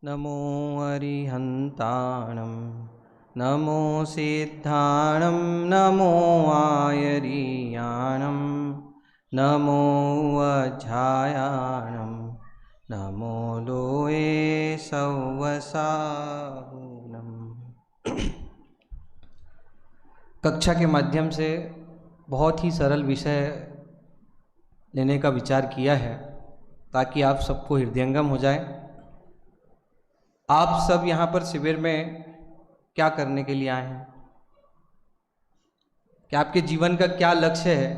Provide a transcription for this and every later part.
नमो अरिहन्ताणं नमो सिद्धाणं नमो आयरीयाणं नमो वज्रायाणं नमो लोये सौवसाहुनम्। कक्षा के माध्यम से बहुत ही सरल विषय लेने का विचार किया है ताकि आप सबको हृदयंगम हो जाए। आप सब यहाँ पर शिविर में क्या करने के लिए आए हैं? कि आपके जीवन का क्या लक्ष्य है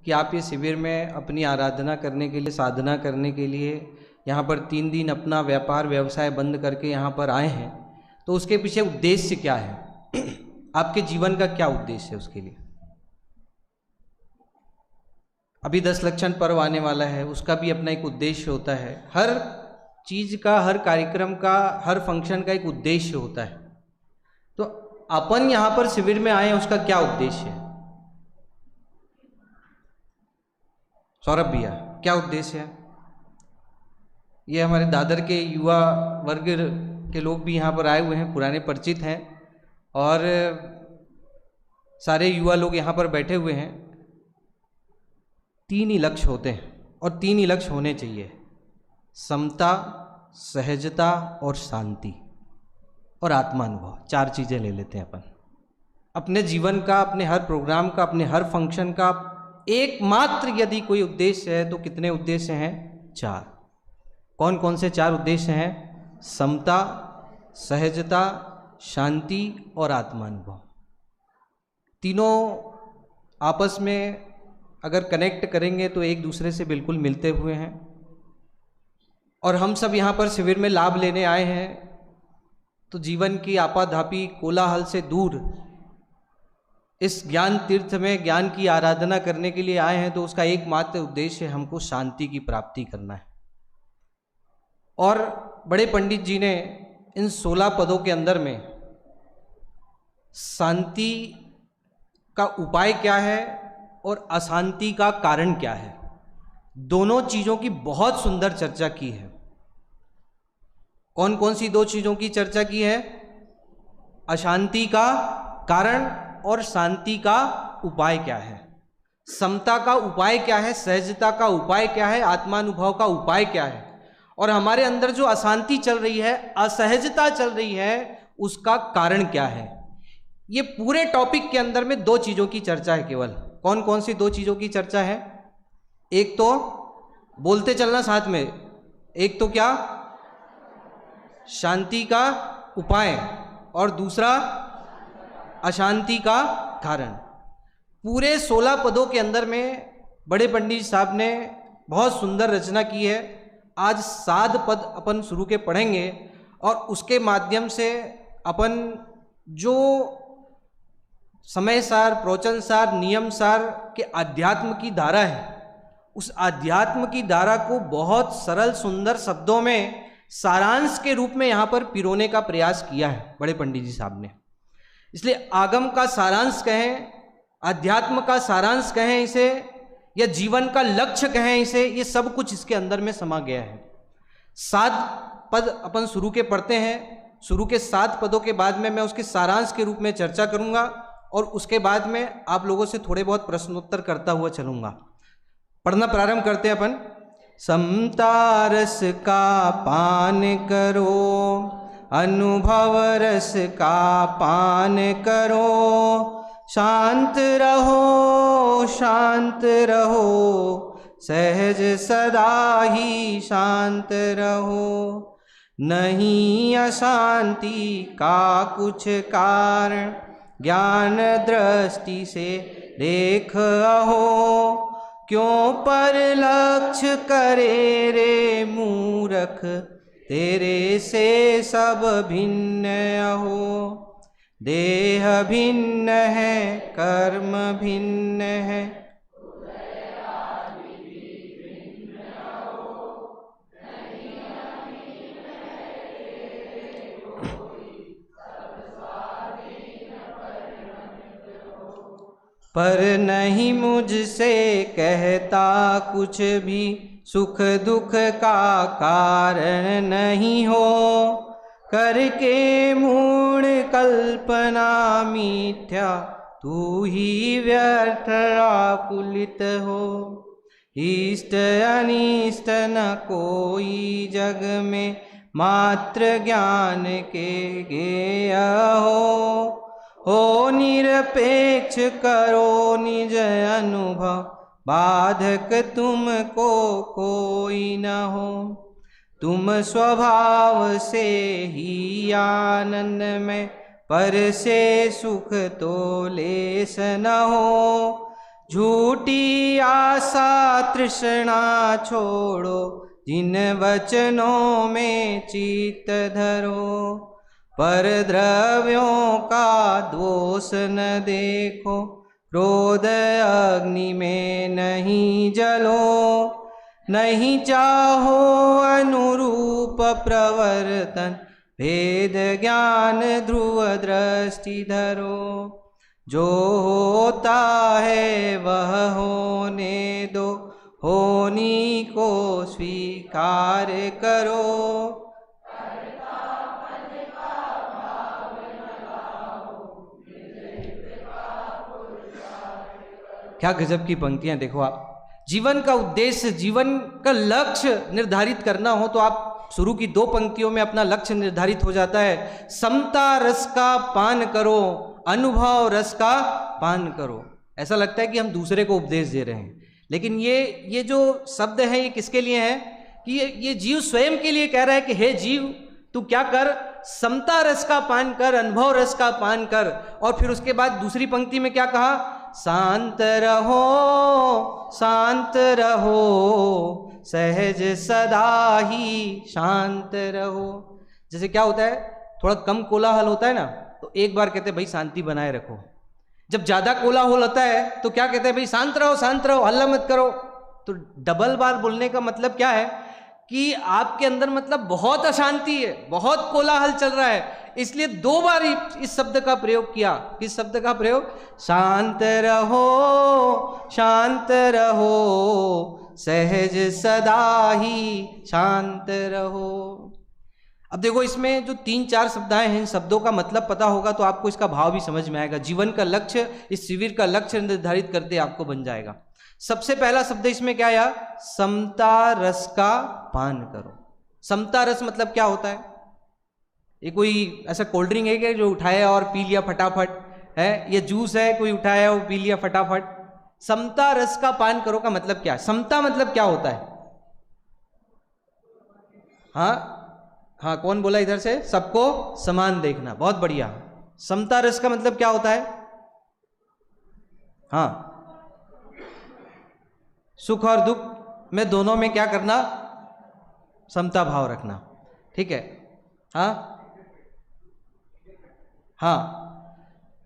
कि आप ये शिविर में अपनी आराधना करने के लिए, साधना करने के लिए यहाँ पर 3 दिन अपना व्यापार व्यवसाय बंद करके यहाँ पर आए हैं? तो उसके पीछे उद्देश्य क्या है? आपके जीवन का क्या उद्देश्य है उसके लिए? अभी 10 लक्षण पर्व आने वाला है, उसका भी अपना एक उद्देश्य होता है। हर चीज का, हर कार्यक्रम का, हर फंक्शन का एक उद्देश्य होता है। तो अपन यहाँ पर शिविर में आए हैं, उसका क्या उद्देश्य है? सौरभ भैया, क्या उद्देश्य है? ये हमारे दादर के युवा वर्ग के लोग भी यहाँ पर आए हुए हैं, पुराने परिचित हैं और सारे युवा लोग यहाँ पर बैठे हुए हैं। 3 ही लक्ष्य होते हैं और 3 ही लक्ष्य होने चाहिए: समता, सहजता और शांति और आत्मानुभव। 4 चीजें ले लेते हैं अपन अपने जीवन का, अपने हर प्रोग्राम का, अपने हर फंक्शन का। एकमात्र यदि कोई उद्देश्य है तो कितने उद्देश्य हैं? 4। कौन कौन से 4 उद्देश्य हैं? समता, सहजता, शांति और आत्मानुभव। तीनों आपस में अगर कनेक्ट करेंगे तो एक दूसरे से बिल्कुल मिलते हुए हैं। और हम सब यहाँ पर शिविर में लाभ लेने आए हैं तो जीवन की आपाधापी कोलाहल से दूर इस ज्ञान तीर्थ में ज्ञान की आराधना करने के लिए आए हैं। तो उसका एकमात्र उद्देश्य हमको शांति की प्राप्ति करना है। और बड़े पंडित जी ने इन 16 पदों के अंदर में शांति का उपाय क्या है और अशांति का कारण क्या है, दोनों चीजों की बहुत सुंदर चर्चा की है। कौन कौन सी 2 चीजों की चर्चा की है? अशांति का कारण और शांति का उपाय क्या है। समता का उपाय क्या है, सहजता का उपाय क्या है, आत्मानुभव का उपाय क्या है, और हमारे अंदर जो अशांति चल रही है, असहजता चल रही है, उसका कारण क्या है। ये पूरे टॉपिक के अंदर में 2 चीजों की चर्चा है केवल। कौन कौन सी 2 चीजों की चर्चा है? एक तो बोलते चलना साथ में, एक तो क्या? शांति का उपाय, और दूसरा अशांति का कारण। पूरे 16 पदों के अंदर में बड़े पंडित साहब ने बहुत सुंदर रचना की है। आज 7 पद अपन शुरू के पढ़ेंगे और उसके माध्यम से अपन जो समय सार, प्रवचन सार, नियम सार के अध्यात्म की धारा है, उस अध्यात्म की धारा को बहुत सरल सुंदर शब्दों में सारांश के रूप में यहाँ पर पिरोने का प्रयास किया है बड़े पंडित जी साहब ने। इसलिए आगम का सारांश कहें, अध्यात्म का सारांश कहें इसे, या जीवन का लक्ष्य कहें इसे, ये सब कुछ इसके अंदर में समा गया है। 7 पद अपन शुरू के पढ़ते हैं। शुरू के 7 पदों के बाद में मैं उसके सारांश के रूप में चर्चा करूंगा और उसके बाद में आप लोगों से थोड़े बहुत प्रश्नोत्तर करता हुआ चलूंगा। पढ़ना प्रारंभ करते हैं अपन। समता रस का पान करो, अनुभव रस का पान करो, शांत रहो, शांत रहो, सहज सदा ही शांत रहो। नहीं अशांति का कुछ कारण, ज्ञान दृष्टि से देख अहो। क्यों पर लक्ष्य करे रे मूर्ख, तेरे से सब भिन्न अहो। देह भिन्न है, कर्म भिन्न है, पर नहीं मुझसे कहता कुछ भी, सुख दुख का कारण नहीं हो, करके मूढ़ कल्पना मिथ्या, तू ही व्यर्थ आकुलित हो। इष्ट अनिष्ट न कोई जग में, मात्र ज्ञान के ज्ञेय हो निरपेक्ष करो निज अनुभव, बाधक तुमको कोई न हो। तुम स्वभाव से ही आनंद में, पर से सुख तो लेस न हो। झूठी आशा तृष्णा छोड़ो, जिन वचनों में चित्त धरो। पर द्रव्यों का दोष न देखो, क्रोध अग्नि में नहीं जलो। नहीं चाहो अनुरूप प्रवर्तन, भेद ज्ञान ध्रुव दृष्टि धरो। जो होता है वह होने दो, होनी को स्वीकार करो। क्या गजब की पंक्तियां, देखो आप। जीवन का उद्देश्य, जीवन का लक्ष्य निर्धारित करना हो तो आप शुरू की 2 पंक्तियों में अपना लक्ष्य निर्धारित हो जाता है। समता रस का पान करो, अनुभव रस का पान करो। ऐसा लगता है कि हम दूसरे को उपदेश दे रहे हैं, लेकिन ये जो शब्द है ये किसके लिए है कि ये जीव स्वयं के लिए कह रहा है कि हे जीव, तू क्या कर, समता रस का पान कर, अनुभव रस का पान कर। और फिर उसके बाद दूसरी पंक्ति में क्या कहा, शांत रहो, शांत रहो, सहज सदा ही शांत रहो। जैसे क्या होता है, थोड़ा कम कोलाहल होता है ना, तो एक बार कहते हैं भाई शांति बनाए रखो। जब ज्यादा कोलाहल होता है तो क्या कहते हैं, भाई शांत रहो, शांत रहो, हल्ला मत करो। तो डबल बार बोलने का मतलब क्या है कि आपके अंदर मतलब बहुत अशांति है, बहुत कोलाहल चल रहा है, इसलिए 2 बार इस शब्द का प्रयोग किया। किस शब्द का प्रयोग, शांत रहो, शांत रहो, सहज सदा ही शांत रहो। अब देखो इसमें जो 3-4 शब्दाएं हैं, इन शब्दों का मतलब पता होगा तो आपको इसका भाव भी समझ में आएगा। जीवन का लक्ष्य, इस शिविर का लक्ष्य निर्धारित करते आपको बन जाएगा। सबसे पहला शब्द इसमें क्या आया, समता रस का पान करो। समता रस मतलब क्या होता है, ये कोई ऐसा कोल्ड ड्रिंक है क्या जो उठाया और पी लिया फटाफट है, ये जूस है कोई उठाया और पी लिया फटाफट। समता रस का पान करो का मतलब क्या है, समता मतलब क्या होता है। हाँ हाँ, कौन बोला इधर से, सबको समान देखना, बहुत बढ़िया। समता रस का मतलब क्या होता है, हाँ, सुख और दुख में दोनों में क्या करना, समता भाव रखना, ठीक है। हाँ हाँ,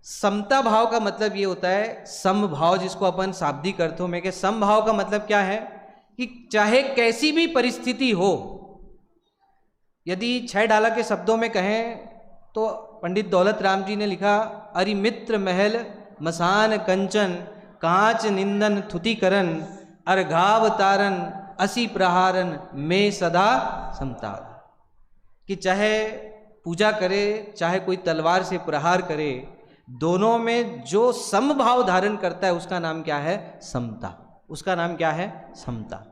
समता भाव का मतलब ये होता है, समभाव जिसको अपन शाब्दिक अर्थों में के, समभाव का मतलब क्या है कि चाहे कैसी भी परिस्थिति हो, यदि 6 डाला के शब्दों में कहें तो पंडित दौलत राम जी ने लिखा, अरि मित्र महल मसान कंचन, कांच निंदन थुतिकरन, अर्घाव तारन असी प्रहारन में सदा समता। कि चाहे पूजा करे, चाहे कोई तलवार से प्रहार करे, दोनों में जो समभाव धारण करता है उसका नाम क्या है, समता। उसका नाम क्या है, समता।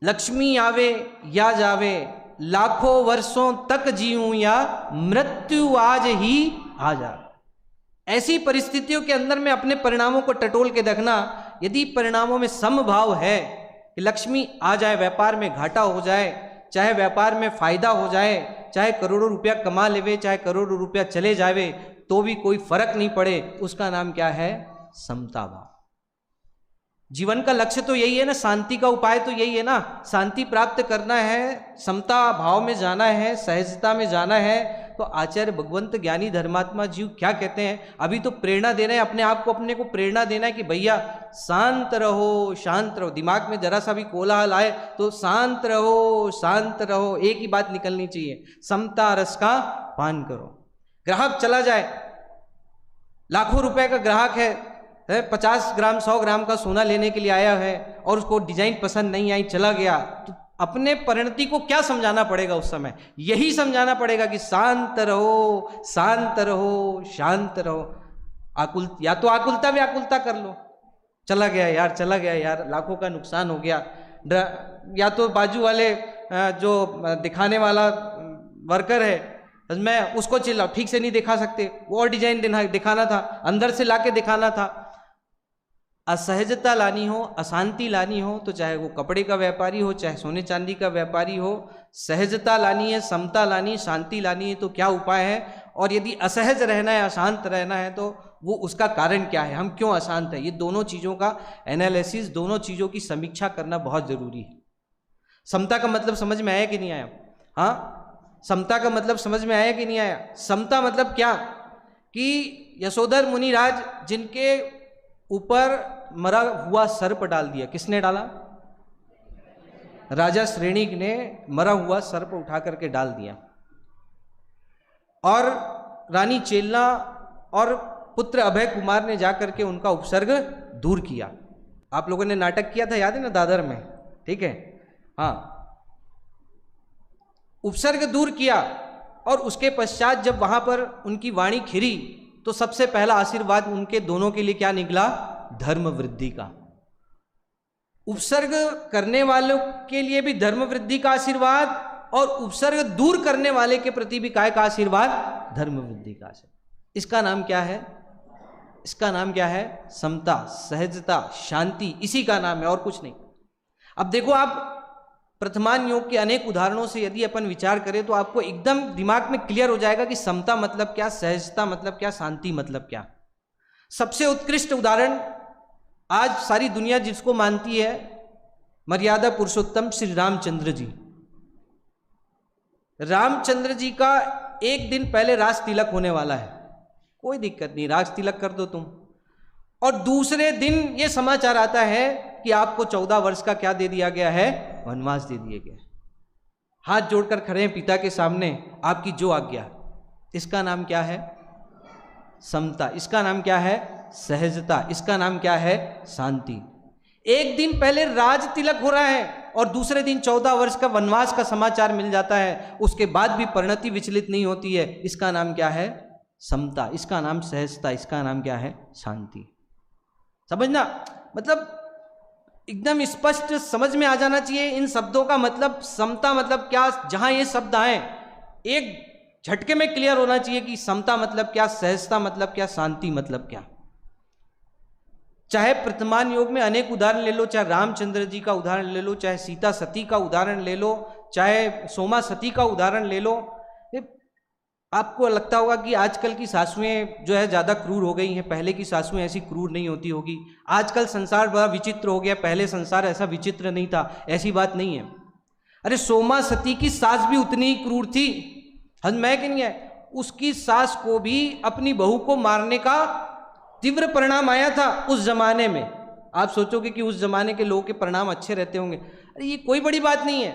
लक्ष्मी आवे या जावे, लाखों वर्षों तक जीऊं या मृत्यु आज ही आ जा। ऐसी परिस्थितियों के अंदर में अपने परिणामों को टटोल के देखना। यदि परिणामों में समभाव है कि लक्ष्मी आ जाए, व्यापार में घाटा हो जाए, चाहे व्यापार में फायदा हो जाए, चाहे करोड़ों रुपया कमा लेवे, चाहे करोड़ों रुपया चले जावे, तो भी कोई फर्क नहीं पड़े, उसका नाम क्या है, समता भाव। जीवन का लक्ष्य तो यही है ना, शांति का उपाय तो यही है ना, शांति प्राप्त करना है, समता भाव में जाना है, सहजता में जाना है। तो आचार्य भगवंत ज्ञानी धर्मात्मा जीव क्या कहते हैं, अभी तो प्रेरणा देना है अपने आप को, अपने को प्रेरणा देना है कि भैया शांत रहो, शांत रहो। दिमाग में जरा सा भी कोलाहल आए तो शांत रहो, शांत रहो, एक ही बात निकलनी चाहिए, समता रस का पान करो। ग्राहक चला जाए, लाखों रुपए का ग्राहक है, है 50 ग्राम 100 ग्राम का सोना लेने के लिए आया है और उसको डिजाइन पसंद नहीं आई, चला गया, तो अपने परिणति को क्या समझाना पड़ेगा उस समय? यही समझाना पड़ेगा कि शांत रहो, शांत रहो, शांत रहो। या तो आकुलता व्याकुलता कर लो, चला गया यार, चला गया यार, लाखों का नुकसान हो गया। या तो बाजू वाले जो दिखाने वाला वर्कर है, मैं उसको चिल्लाओ, ठीक से नहीं दिखा सकते, वो और डिजाइन दिखाना था, अंदर से लाके दिखाना था। असहजता लानी हो, अशांति लानी हो, तो चाहे वो कपड़े का व्यापारी हो, चाहे सोने चांदी का व्यापारी हो, सहजता लानी है, समता लानी, शांति लानी है, तो क्या उपाय है? और यदि असहज रहना है, अशांत रहना है, तो वो उसका कारण क्या है, हम क्यों अशांत है? ये दोनों चीज़ों का एनालिसिस, दोनों चीज़ों की समीक्षा करना बहुत जरूरी है। समता का मतलब समझ में आया कि नहीं आया? हाँ, समता का मतलब समझ में आया कि नहीं आया? समता मतलब क्या कि यशोधर मुनिराज जिनके ऊपर मरा हुआ सर्प डाल दिया, किसने डाला? राजा श्रेणिक ने मरा हुआ सर्प उठा करके डाल दिया, और रानी चेलना और पुत्र अभय कुमार ने जाकर के उनका उपसर्ग दूर किया। आप लोगों ने नाटक किया था, याद है ना, दादर में, ठीक है? हाँ, उपसर्ग दूर किया, और उसके पश्चात जब वहां पर उनकी वाणी खिरी, तो सबसे पहला आशीर्वाद उनके दोनों के लिए क्या निकला? धर्म वृद्धि का। उपसर्ग करने वालों के लिए भी धर्म वृद्धि का आशीर्वाद, और उपसर्ग दूर करने वाले के प्रति भी काय का आशीर्वाद? धर्म वृद्धि का आशीर्वाद। इसका नाम क्या है? इसका नाम क्या है? समता, सहजता, शांति, इसी का नाम है, और कुछ नहीं। अब देखो, आप प्रथमान योग के अनेक उदाहरणों से यदि अपन विचार करें तो आपको एकदम दिमाग में क्लियर हो जाएगा कि समता मतलब क्या, सहजता मतलब क्या, शांति मतलब क्या। सबसे उत्कृष्ट उदाहरण आज सारी दुनिया जिसको मानती है, मर्यादा पुरुषोत्तम श्री रामचंद्र जी। रामचंद्र जी का एक दिन पहले राज तिलक होने वाला है, कोई दिक्कत नहीं, राज तिलक कर दो तुम। और दूसरे दिन ये समाचार आता है कि आपको 14 वर्ष का क्या दे दिया गया है? वनवास दे दिया गया। हाथ जोड़कर खड़े हैं पिता के सामने, आपकी जो आज्ञा। इसका नाम क्या है? समता। इसका नाम क्या है? सहजता। इसका नाम क्या है? शांति। एक दिन पहले राज तिलक हो रहा है और दूसरे दिन 14 वर्ष का वनवास का समाचार मिल जाता है, उसके बाद भी परिणति विचलित नहीं होती है। इसका नाम क्या है? समता। इसका नाम सहजता। इसका नाम क्या है? शांति। समझना, मतलब एकदम स्पष्ट समझ में आ जाना चाहिए इन शब्दों का मतलब। समता मतलब क्या, जहां ये शब्द आए एक झटके में क्लियर होना चाहिए कि समता मतलब क्या, सहजता मतलब क्या, शांति मतलब क्या। चाहे वर्तमान योग में अनेक उदाहरण ले लो, चाहे रामचंद्र जी का उदाहरण ले लो, चाहे सीता सती का उदाहरण ले लो, चाहे सोमा सती का उदाहरण ले लो। आपको लगता होगा कि आजकल की सासुएं जो है ज़्यादा क्रूर हो गई हैं, पहले की सासुएं ऐसी क्रूर नहीं होती होगी। आजकल संसार बड़ा विचित्र हो गया, पहले संसार ऐसा विचित्र नहीं था, ऐसी बात नहीं है। अरे सोमा सती की सास भी उतनी ही क्रूर थी, मैं कि नहीं है? उसकी सास को भी अपनी बहू को मारने का तीव्र परिणाम आया था उस जमाने में। आप सोचोगे कि उस जमाने के लोगों के परिणाम अच्छे रहते होंगे। अरे ये कोई बड़ी बात नहीं है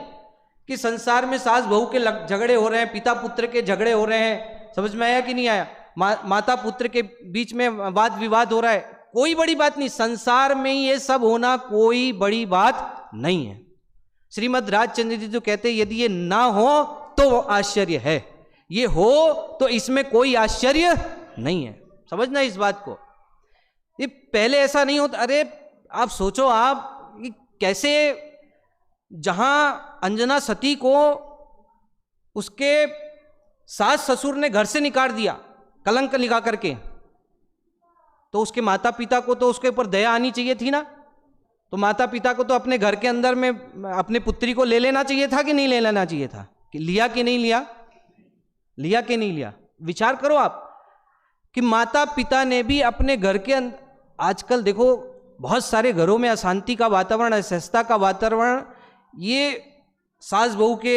कि संसार में सास बहू के झगड़े हो रहे हैं, पिता पुत्र के झगड़े हो रहे हैं। समझ में आया कि नहीं आया? माता पुत्र के बीच में वाद विवाद हो रहा है, कोई बड़ी बात नहीं। संसार में ये सब होना कोई बड़ी बात नहीं है। श्रीमद् राजचंद्र जी तो कहते हैं यदि ये ना हो तो वो आश्चर्य है, ये हो तो इसमें कोई आश्चर्य नहीं है। समझना इस बात को। ये पहले ऐसा नहीं होता। अरे आप सोचो, आप कैसे, जहां अंजना सती को उसके सास ससुर ने घर से निकाल दिया कलंक लगा करके, तो उसके माता पिता को तो उसके ऊपर दया आनी चाहिए थी ना। तो माता पिता को तो अपने घर के अंदर में अपने पुत्री को ले लेना चाहिए था कि नहीं ले लेना चाहिए था? कि लिया कि नहीं लिया? लिया कि नहीं लिया? विचार करो आप कि माता पिता ने भी अपने घर के अंदर, आजकल देखो बहुत सारे घरों में अशांति का वातावरण, असहजता का वातावरण। ये सास बहू के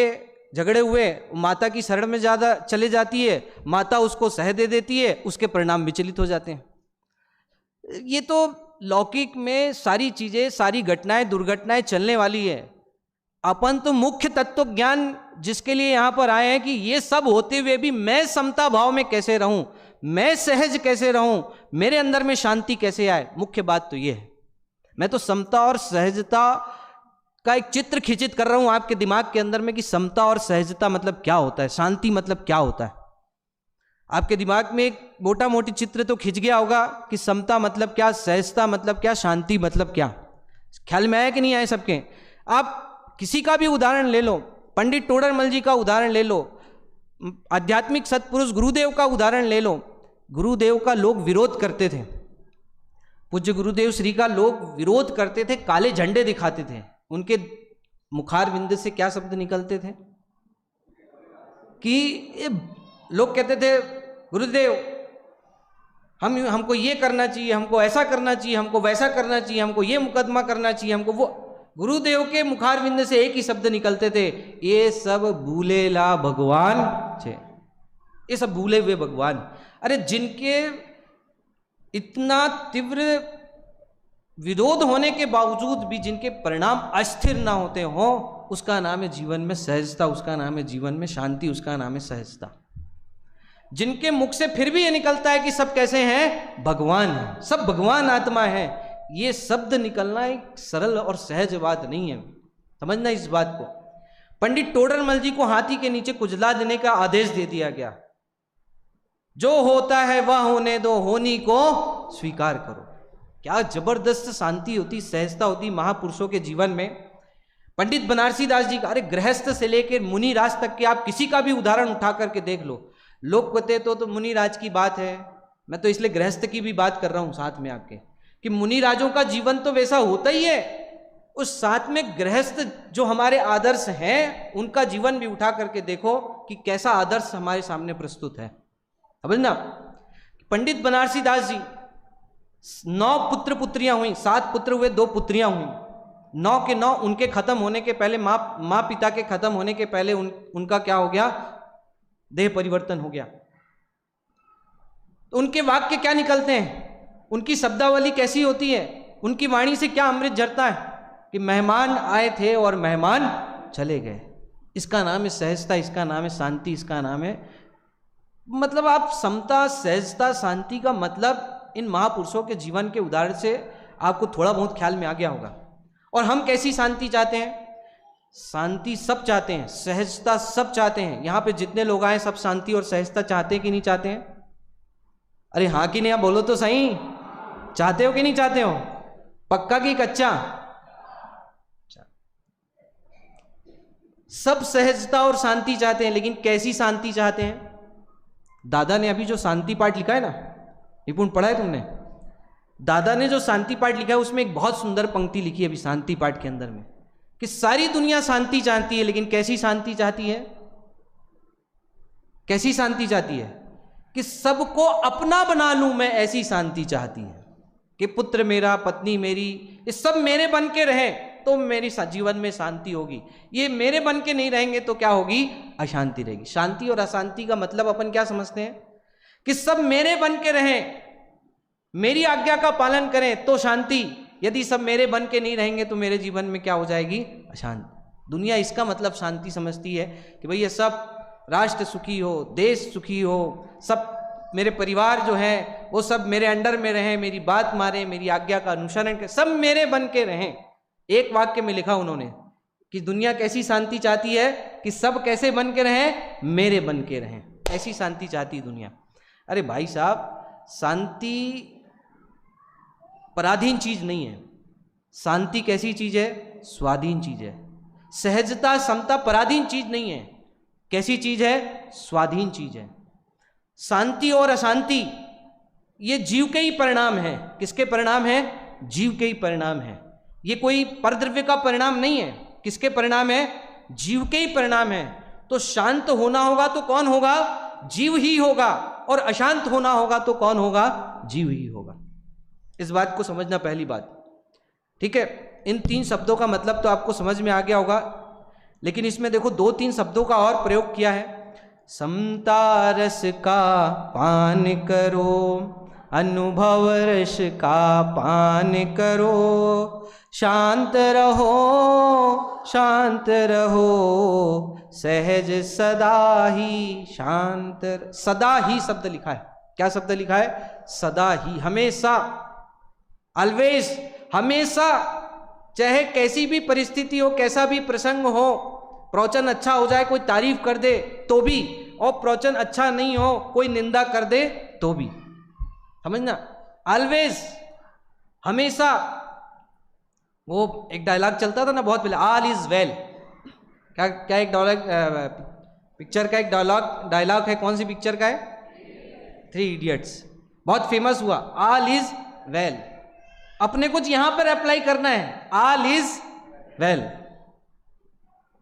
झगड़े हुए, माता की शरण में ज़्यादा चले जाती है, माता उसको सह दे देती है, उसके परिणाम विचलित हो जाते हैं। ये तो लौकिक में सारी चीज़ें, सारी घटनाएं, दुर्घटनाएं चलने वाली है। अपन तो मुख्य तत्व ज्ञान जिसके लिए यहाँ पर आए हैं कि ये सब होते हुए भी मैं समता भाव में कैसे रहूं, मैं सहज कैसे रहूं, मेरे अंदर में शांति कैसे आए। मुख्य बात तो यह है, मैं तो समता और सहजता का एक चित्र खिंचित कर रहा हूं आपके दिमाग के अंदर में कि समता और सहजता मतलब क्या होता है, शांति मतलब क्या होता है। आपके दिमाग में एक मोटा मोटी चित्र तो खिंच गया होगा कि समता मतलब क्या, सहजता मतलब क्या, शांति मतलब क्या। ख्याल में आया कि नहीं आए सबके। आप किसी का भी उदाहरण ले लो, पंडित टोडरमल जी का उदाहरण ले लो, आध्यात्मिक सत्पुरुष गुरुदेव का उदाहरण ले लो। गुरुदेव का लोग विरोध करते थे, पूज्य गुरुदेव श्री का लोग विरोध करते थे, काले झंडे दिखाते थे। उनके मुखार बिंद से क्या शब्द निकलते थे कि लोग कहते थे गुरुदेव हमको ये करना चाहिए, हमको ऐसा करना चाहिए, हमको वैसा करना चाहिए, हमको ये मुकदमा करना चाहिए, हमको वो। गुरुदेव के मुखार बिंद से एक ही शब्द निकलते थे, ये सब भूलेला भगवान छे, ये सब भूले हुए भगवान। अरे जिनके इतना तीव्र विरोध होने के बावजूद भी जिनके परिणाम अस्थिर ना होते हो, उसका नाम है जीवन में सहजता, उसका नाम है जीवन में शांति, उसका नाम है सहजता। जिनके मुख से फिर भी ये निकलता है कि सब कैसे हैं, भगवान है, सब भगवान आत्मा है, ये शब्द निकलना एक सरल और सहज बात नहीं है, समझना इस बात को। पंडित टोडरमल जी को हाथी के नीचे कुचला देने का आदेश दे दिया गया, जो होता है वह होने दो, होनी को स्वीकार करो। क्या जबरदस्त शांति होती, सहजता होती महापुरुषों के जीवन में। पंडित बनारसी दास जी का, अरे गृहस्थ से लेकर मुनि राज तक के आप किसी का भी उदाहरण उठा करके देख लो। लोग कहते तो मुनि राज की बात है, मैं तो इसलिए गृहस्थ की भी बात कर रहा हूं साथ में आपके, कि मुनि राजों का जीवन तो वैसा होता ही है, उस साथ में गृहस्थ जो हमारे आदर्श हैं उनका जीवन भी उठा करके देखो कि कैसा आदर्श हमारे सामने प्रस्तुत है। समझना, पंडित बनारसी दास जी 9 पुत्र पुत्रियां हुई, 7 पुत्र हुए, 2 पुत्रियां हुई। 9 के 9 उनके खत्म होने के पहले, माँ पिता के खत्म होने के पहले उनका क्या हो गया, देह परिवर्तन हो गया। तो उनके वाक्य क्या निकलते हैं, उनकी शब्दावली कैसी होती है, उनकी वाणी से क्या अमृत झरता है कि मेहमान आए थे और मेहमान चले गए। इसका नाम है सहजता, इसका नाम है शांति, इसका नाम है, मतलब आप समता, सहजता, शांति का मतलब इन महापुरुषों के जीवन के उदाहरण से आपको थोड़ा बहुत ख्याल में आ गया होगा। और हम कैसी शांति चाहते हैं, शांति सब चाहते हैं, सहजता सब चाहते हैं। यहां पे जितने लोग आए सब शांति और सहजता चाहते हैं कि नहीं चाहते हैं? अरे हाँ कि नहीं, आप बोलो तो सही, चाहते हो कि नहीं चाहते हो? पक्का कि कच्चा? सब सहजता और शांति चाहते हैं, लेकिन कैसी शांति चाहते हैं? दादा ने अभी जो शांति पाठ लिखा है ना, निपुण पढ़ा है तुमने? दादा ने जो शांति पाठ लिखा है उसमें एक बहुत सुंदर पंक्ति लिखी है अभी शांति पाठ के अंदर में, कि सारी दुनिया शांति चाहती है, लेकिन कैसी शांति चाहती है? कैसी शांति चाहती है? कि सबको अपना बना लूं मैं, ऐसी शांति चाहती है कि पुत्र मेरा, पत्नी मेरी, ये सब मेरे बन के रहे तो मेरी जीवन में शांति होगी। ये मेरे बन के नहीं रहेंगे तो क्या होगी? अशांति रहेगी। शांति और अशांति का मतलब अपन क्या समझते हैं कि सब मेरे बन के रहें, मेरी आज्ञा का पालन करें तो शांति, यदि सब मेरे बन के नहीं रहेंगे तो मेरे जीवन में क्या हो जाएगी? अशांति। दुनिया इसका मतलब शांति समझती है कि भैया सब राष्ट्र सुखी हो, देश सुखी हो, सब मेरे परिवार जो है वो सब मेरे अंडर में रहें, मेरी बात मारें, मेरी आज्ञा का अनुसरण करें, सब मेरे बन के रहें। एक वाक्य में लिखा उन्होंने कि दुनिया कैसी शांति चाहती है कि सब कैसे बन के रहें? मेरे बन के रहें, ऐसी शांति चाहती है दुनिया। अरे भाई साहब, शांति पराधीन चीज नहीं है। शांति कैसी चीज है? स्वाधीन चीज है। सहजता, समता पराधीन चीज नहीं है। कैसी चीज है? स्वाधीन चीज है। शांति और अशांति ये जीव के ही परिणाम है। किसके परिणाम है? जीव के ही परिणाम है। ये कोई परद्रव्य का परिणाम नहीं है। किसके परिणाम है? जीव के ही परिणाम है। तो शांत होना होगा तो कौन होगा? जीव ही होगा, और अशांत होना होगा तो कौन होगा? जीव ही होगा। इस बात को समझना पहली बात, ठीक है। इन 3 शब्दों का मतलब तो आपको समझ में आ गया होगा, लेकिन इसमें देखो 2-3 शब्दों का और प्रयोग किया है। समता रस का पान करो, अनुभव रस का पान करो, शांत रहो, शांत रहो, सहज सदा ही शांत। सदा ही शब्द लिखा है, क्या शब्द लिखा है? सदा ही, हमेशा, ऑलवेज, हमेशा, चाहे कैसी भी परिस्थिति हो, कैसा भी प्रसंग हो, प्रवचन अच्छा हो जाए, कोई तारीफ कर दे तो भी, और प्रवचन अच्छा नहीं हो, कोई निंदा कर दे तो भी, समझना, ऑलवेज, हमेशा। वो एक डायलॉग चलता था ना बहुत पहले, ऑल इज वेल। क्या क्या एक डायलॉग, पिक्चर का एक डायलॉग है, कौन सी पिक्चर का है? 3 इडियट्स, बहुत फेमस हुआ, ऑल इज वेल। अपने कुछ यहां पर अप्लाई करना है, ऑल इज वेल।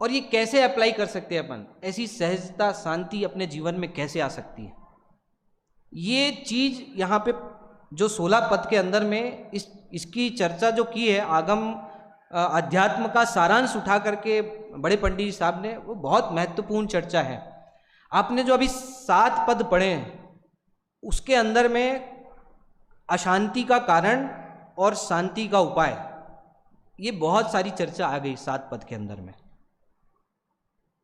और ये कैसे अप्लाई कर सकते हैं अपन? ऐसी सहजता, शांति अपने जीवन में कैसे आ सकती है? ये चीज यहां पे जो 16 पद के अंदर में इसकी चर्चा जो की है, आगम अध्यात्म का सारांश उठा करके बड़े पंडित जी साहब ने, वो बहुत महत्वपूर्ण चर्चा है। आपने जो अभी 7 पद पढ़े हैं, उसके अंदर में अशांति का कारण और शांति का उपाय, ये बहुत सारी चर्चा आ गई 7 पद के अंदर में।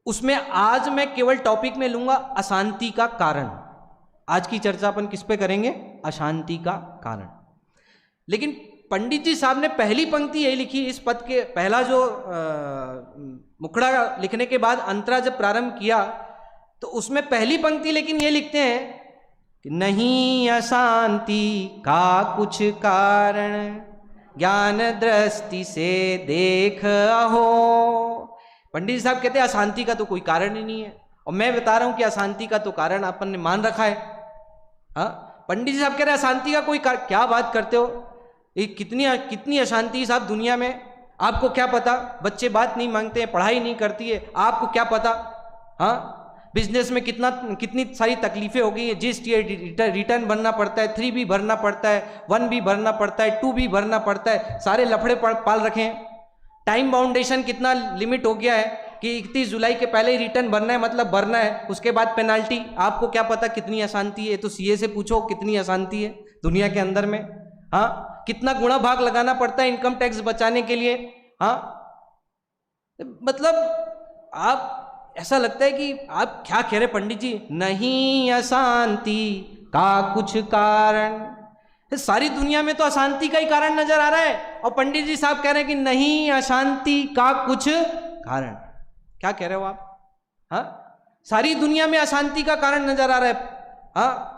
उसमें आज मैं केवल टॉपिक में लूंगा अशांति का कारण। आज की चर्चा अपन किस पे करेंगे? अशांति का कारण। लेकिन पंडित जी साहब ने पहली पंक्ति यही लिखी इस पद के, पहला जो मुखड़ा लिखने के बाद अंतरा जब प्रारंभ किया तो उसमें पहली पंक्ति लेकिन ये लिखते हैं कि नहीं अशांति का कुछ कारण, ज्ञान दृष्टि से देख अहो। पंडित जी साहब कहते हैं अशांति का तो कोई कारण ही नहीं है, और मैं बता रहा हूं कि अशांति का तो कारण अपन ने मान रखा है। हाँ, पंडित जी साहब कह रहे हैं अशांति का कोई कारण, क्या बात करते हो? ये कितनी अशांति साहब दुनिया में, आपको क्या पता? बच्चे बात नहीं मांगते हैं, पढ़ाई नहीं करती है, आपको क्या पता? हाँ, बिजनेस में कितनी सारी तकलीफें हो गई है, जीएसटी रिटर्न भरना पड़ता है, 3 भी भरना पड़ता है, 1 भी भरना पड़ता है, 2 भी भरना पड़ता है, सारे लफड़े पाल रखे हैं। टाइम बाउंडेशन कितना लिमिट हो गया है कि 31 जुलाई के पहले ही रिटर्न भरना है, मतलब भरना है, उसके बाद पेनाल्टी। आपको क्या पता कितनी अशांति है? तो सीए से पूछो कितनी अशांति है दुनिया के अंदर में। हाँ, कितना गुणा भाग लगाना पड़ता है इनकम टैक्स बचाने के लिए। हाँ, मतलब आप, ऐसा लगता है कि आप क्या कह रहे पंडित जी? नहीं अशांति का कुछ कारण, सारी दुनिया में तो अशांति का ही कारण नजर आ रहा है, और पंडित जी साहब कह रहे हैं कि नहीं अशांति का कुछ कारण। क्या कह रहे हो आप? हाँ, सारी दुनिया में अशांति का कारण नजर आ रहा है। हाँ,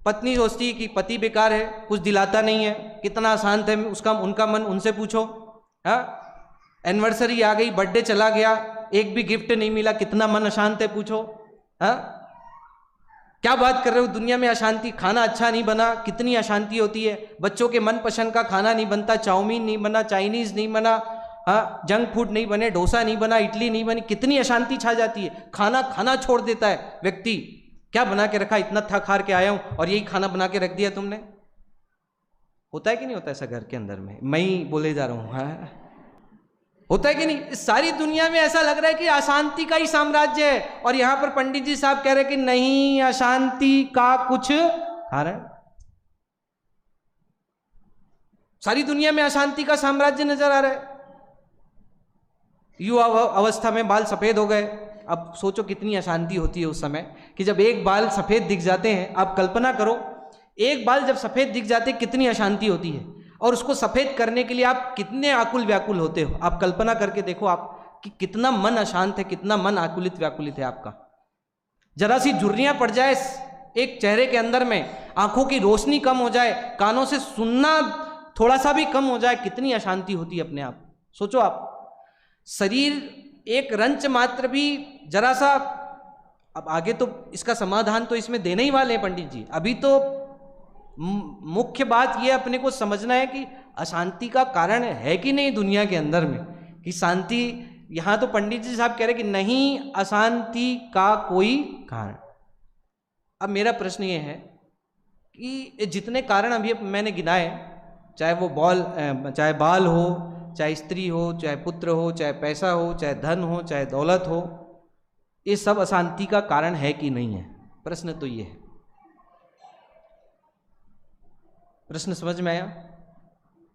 पत्नी सोचती है कि पति बेकार है, कुछ दिलाता नहीं है, कितना अशांत है उसका उनका मन, उनसे पूछो। हाँ, एनिवर्सरी आ गई, बर्थडे चला गया, एक भी गिफ्ट नहीं मिला, कितना मन अशांत है, पूछो। हाँ, क्या बात कर रहे हो? दुनिया में अशांति, खाना अच्छा नहीं बना, कितनी अशांति होती है, बच्चों के मनपसंद का खाना नहीं बनता, चाउमीन नहीं बना, चाइनीज नहीं बना, हाँ, जंक फूड नहीं बने, डोसा नहीं बना, इडली नहीं बनी, कितनी अशांति छा जाती है। खाना छोड़ देता है व्यक्ति, क्या बना के रखा, इतना थक हार के आया हूं और यही खाना बना के रख दिया तुमने। होता है कि नहीं होता ऐसा घर के अंदर में? मैं ही बोले जा रहा हूं। हाँ, होता है कि नहीं? सारी दुनिया में ऐसा लग रहा है कि अशांति का ही साम्राज्य है, और यहां पर पंडित जी साहब कह रहे हैं कि नहीं अशांति का कुछ कारण। सारी दुनिया में अशांति का साम्राज्य नजर आ रहा है। युवा अवस्था में बाल सफेद हो गए, अब सोचो कितनी अशांति होती है उस समय कि जब एक बाल सफेद दिख जाते हैं। आप कल्पना करो, एक बाल जब सफेद दिख जाते कितनी अशांति होती है, और उसको सफेद करने के लिए आप कितने आकुल व्याकुल होते हो। आप कल्पना करके देखो आप कि कितना मन अशांत है, कितना मन आकुलित व्याकुलित है आपका। जरा सी झुर्रियां पड़ जाए एक चेहरे के अंदर में, आंखों की रोशनी कम हो जाए, कानों से सुनना थोड़ा सा भी कम हो जाए, कितनी अशांति होती है अपने आप। सोचो आप, शरीर एक रंच मात्र भी जरा सा, अब आगे तो इसका समाधान तो इसमें देने ही वाले हैं पंडित जी। अभी तो मुख्य बात यह अपने को समझना है कि अशांति का कारण है कि नहीं दुनिया के अंदर में, कि शांति। यहां तो पंडित जी साहब कह रहे कि नहीं अशांति का कोई कारण। अब मेरा प्रश्न ये है कि जितने कारण अभी मैंने गिनाए, चाहे वो चाहे बाल हो, चाहे स्त्री हो, चाहे पुत्र हो, चाहे पैसा हो, चाहे धन हो, चाहे दौलत हो, ये सब अशांति का कारण है कि नहीं है? प्रश्न तो ये है। प्रश्न समझ में आया?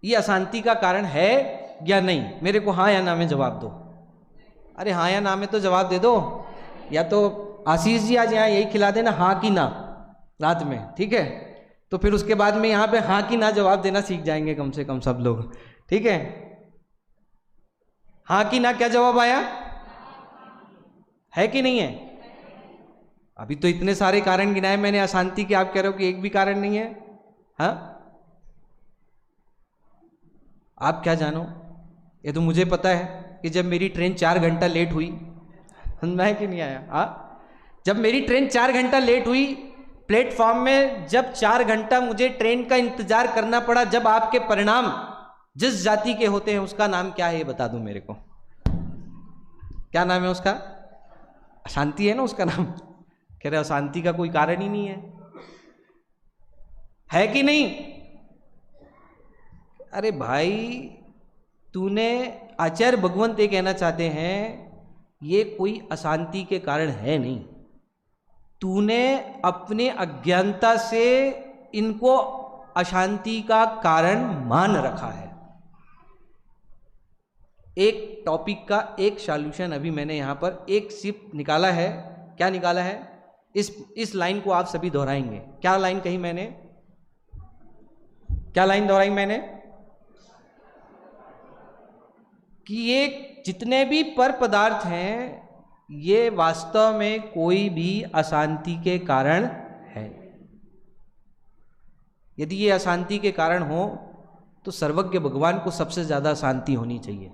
ये अशांति का कारण है या नहीं? मेरे को हाँ या ना में जवाब दो। अरे हाँ या ना में तो जवाब दे दो, या तो आशीष जी आज यहाँ यही खिला देना हाँ कि ना। रात में, ठीक है। तो फिर उसके बाद में यहाँ पे हाँ कि ना जवाब देना सीख जाएंगे कम से कम सब लोग, ठीक है। हाँ कि ना क्या जवाब आया है कि नहीं है? अभी तो इतने सारे कारण गिनाए मैंने अशांति के, आप कह रहे हो कि एक भी कारण नहीं है। हाँ, आप क्या जानो, ये तो मुझे पता है कि जब मेरी ट्रेन 4 घंटा लेट हुई, मैं कि नहीं आया, हाँ, जब मेरी ट्रेन 4 घंटा लेट हुई प्लेटफॉर्म में, जब 4 घंटा मुझे ट्रेन का इंतजार करना पड़ा, जब आपके परिणाम जिस जाति के होते हैं उसका नाम क्या है ये बता दो मेरे को, क्या नाम है उसका? अशांति है ना उसका नाम। कह रहे अशांति का कोई कारण ही नहीं है कि नहीं? अरे भाई, तूने, आचार्य भगवंत ये कहना चाहते हैं ये कोई अशांति के कारण है नहीं, तूने अपने अज्ञानता से इनको अशांति का कारण मान रखा है। एक टॉपिक का एक सॉल्यूशन अभी मैंने यहां पर एक सिर्फ निकाला है। क्या निकाला है? इस लाइन को आप सभी दोहराएंगे। क्या लाइन कही मैंने? क्या लाइन दोहराई मैंने? कि ये जितने भी पर पदार्थ हैं ये वास्तव में कोई भी अशांति के कारण है। यदि ये अशांति के कारण हो तो सर्वज्ञ भगवान को सबसे ज्यादा शांति होनी चाहिए।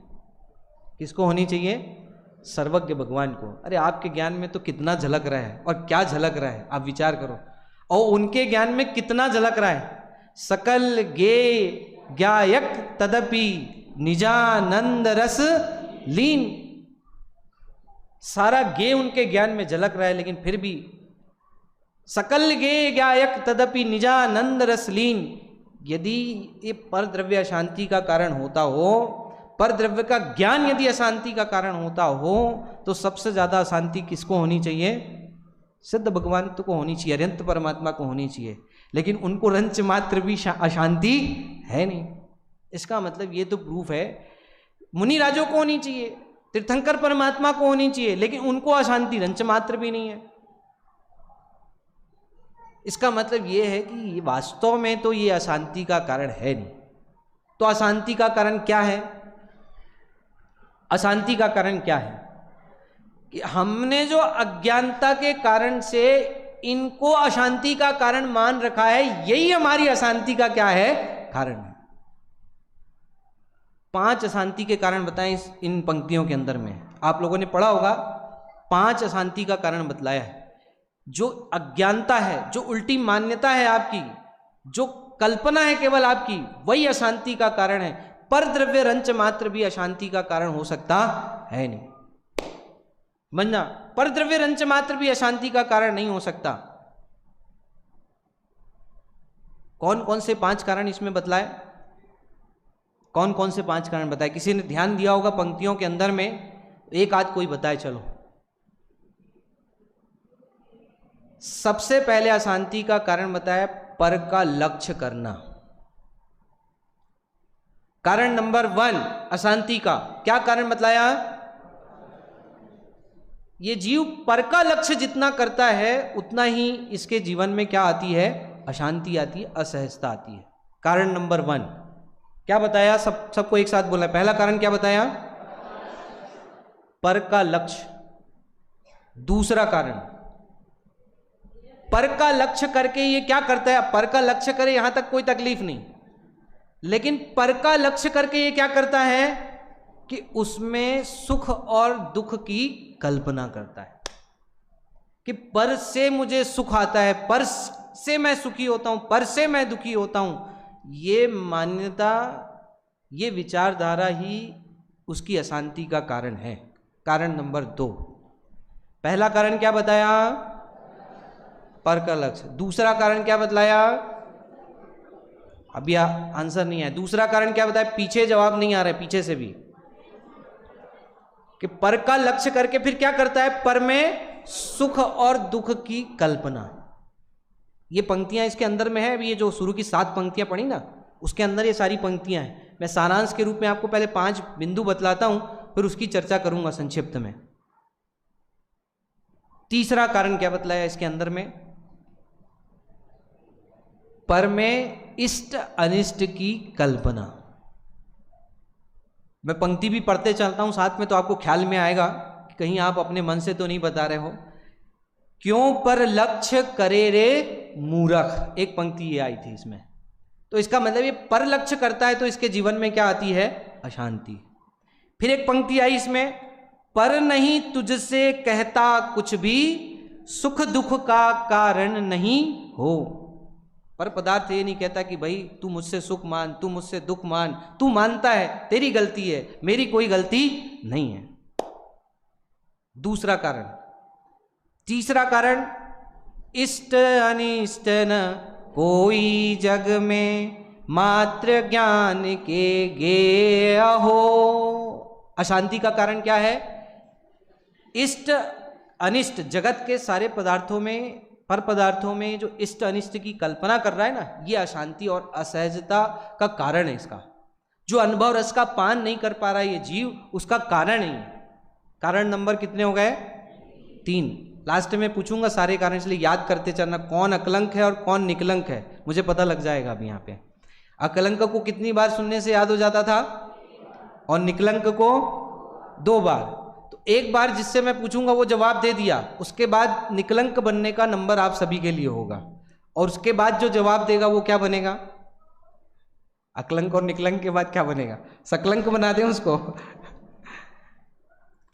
किसको होनी चाहिए? सर्वज्ञ भगवान को। अरे आपके ज्ञान में तो कितना झलक रहा है, और क्या झलक रहा है आप विचार करो, और उनके ज्ञान में कितना झलक रहा है। सकल गे ज्ञायक तदपि निजानंद रस लीन, सारा गे उनके ज्ञान में झलक रहा है, लेकिन फिर भी सकल गे ज्ञायक तदपि निजानंद रस लीन। यदि ये पर द्रव्य अशांति का कारण होता हो, पर द्रव्य का ज्ञान यदि अशांति का कारण होता हो, तो सबसे ज्यादा अशांति किसको होनी चाहिए? सिद्ध भगवान को होनी चाहिए, अनंत परमात्मा को होनी चाहिए। लेकिन उनको रंच मात्र भी अशांति है नहीं। इसका मतलब ये तो प्रूफ है मुनि राजों को होनी चाहिए, तीर्थंकर परमात्मा को होनी चाहिए, लेकिन उनको अशांति रंच मात्र भी नहीं है। इसका मतलब ये है कि वास्तव में तो ये अशांति का कारण है नहीं। तो अशांति का कारण क्या है? अशांति का कारण क्या है? कि हमने जो अज्ञानता के कारण से इनको अशांति का कारण मान रखा है, यही हमारी अशांति का क्या है? कारण है। 5 अशांति के कारण बताएं इन पंक्तियों के अंदर में। आप लोगों ने पढ़ा होगा, 5 अशांति का कारण बतलाया है। जो अज्ञानता है, जो उल्टी मान्यता है आपकी, जो कल्पना है केवल आपकी, वही अशांति का कारण है। पर द्रव्य रंच मात्र भी अशांति का कारण हो सकता है नहीं। समझना, पर द्रव्य रंच मात्र भी अशांति का कारण नहीं हो सकता। कौन कौन से 5 कारण इसमें बतलाए? कौन कौन से 5 कारण बताए? किसी ने ध्यान दिया होगा पंक्तियों के अंदर में, एक आध कोई बताए। चलो, सबसे पहले अशांति का कारण बताया पर का लक्ष्य करना। कारण नंबर 1 अशांति का क्या कारण बतलाया? ये जीव पर का लक्ष्य जितना करता है उतना ही इसके जीवन में क्या आती है? अशांति आती है, असहजता आती है। कारण नंबर 1 क्या बताया? सबको एक साथ बोला। पहला कारण क्या बताया? पर का लक्ष्य। दूसरा कारण, पर का लक्ष्य करके ये क्या करता है? पर का लक्ष्य करे यहां तक कोई तकलीफ नहीं, लेकिन पर का लक्ष्य करके ये क्या करता है कि उसमें सुख और दुख की कल्पना करता है कि पर से मुझे सुख आता है, पर से मैं सुखी होता हूं, पर से मैं दुखी होता हूं। ये मान्यता, ये विचारधारा ही उसकी अशांति का कारण है। कारण नंबर 2। पहला कारण क्या बताया? पर का लक्ष्य। दूसरा कारण क्या बतलाया? अभी आंसर नहीं है। दूसरा कारण क्या बताया? पीछे जवाब नहीं आ रहा है, पीछे से भी, कि पर का लक्ष्य करके फिर क्या करता है? पर में सुख और दुख की कल्पना। ये पंक्तियां इसके अंदर में है। अभी ये जो शुरू की 7 पंक्तियां पढ़ी ना, उसके अंदर ये सारी पंक्तियां हैं। मैं सारांश के रूप में आपको पहले 5 बिंदु बतलाता हूं, फिर उसकी चर्चा करूंगा संक्षिप्त में। तीसरा कारण क्या बतलाया इसके अंदर में? पर में इष्ट अनिष्ट की कल्पना। मैं पंक्ति भी पढ़ते चलता हूं साथ में, तो आपको ख्याल में आएगा कि कहीं आप अपने मन से तो नहीं बता रहे हो। क्यों पर लक्ष्य करे रे मूर्ख, एक पंक्ति ये आई थी इसमें। तो इसका मतलब ये पर लक्ष्य करता है तो इसके जीवन में क्या आती है? अशांति। फिर एक पंक्ति आई इसमें, पर नहीं तुझसे कहता कुछ भी, सुख दुख का कारण नहीं हो। पर पदार्थ ये नहीं कहता कि भाई तू मुझसे सुख मान, तू मुझसे दुख मान, तू मानता है तेरी गलती है, मेरी कोई गलती नहीं है। दूसरा कारण। तीसरा कारण, इष्ट अनिष्ट न कोई जग में, मात्र ज्ञान के गे हो। अशांति का कारण क्या है? इष्ट अनिष्ट, जगत के सारे पदार्थों में, पर पदार्थों में जो इष्ट अनिष्ट की कल्पना कर रहा है ना, ये अशांति और असहजता का कारण है। इसका जो अनुभव रस का पान नहीं कर पा रहा है ये जीव, उसका कारण नहीं है। कारण नंबर कितने हो गए? 3। लास्ट में पूछूंगा सारे कारण, इसलिए याद करते चलना कौन अकलंक है और कौन निकलंक है, मुझे पता लग जाएगा अभी यहाँ पे। अकलंक को कितनी बार सुनने से याद हो जाता था और निकलंक को 2 बार। तो एक बार जिससे मैं पूछूंगा वो जवाब दे दिया, उसके बाद निकलंक बनने का नंबर आप सभी के लिए होगा, और उसके बाद जो जवाब देगा वो क्या बनेगा? अकलंक और निकलंक के बाद क्या बनेगा? सकलंक बना दें उसको।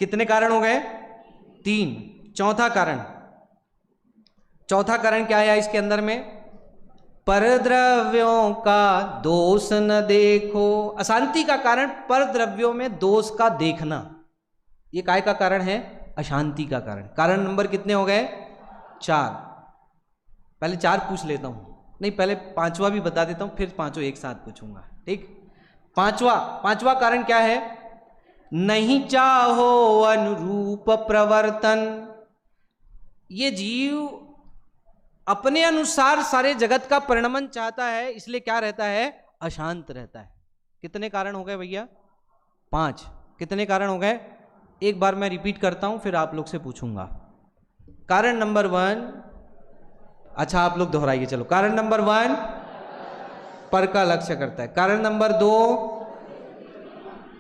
कितने कारण हो गए? 3। चौथा कारण, चौथा कारण क्या है इसके अंदर में? परद्रव्यों का दोष न देखो। अशांति का कारण परद्रव्यों में दोष का देखना, ये काय का कारण है? अशांति का कारण। कारण नंबर कितने हो गए? 4। पहले 4 पूछ लेता हूं, नहीं पहले 5वां भी बता देता हूं, फिर 5 एक साथ पूछूंगा, ठीक। पांचवा कारण क्या है? नहीं चाहो अनुरूप प्रवर्तन। ये जीव अपने अनुसार सारे जगत का परिणमन चाहता है, इसलिए क्या रहता है? अशांत रहता है। कितने कारण हो गए भैया? 5। कितने कारण हो गए? एक बार मैं रिपीट करता हूं, फिर आप लोग से पूछूंगा। कारण नंबर 1, अच्छा आप लोग दोहराइए, चलो। कारण नंबर 1 पर का लक्ष्य करता है। कारण नंबर 2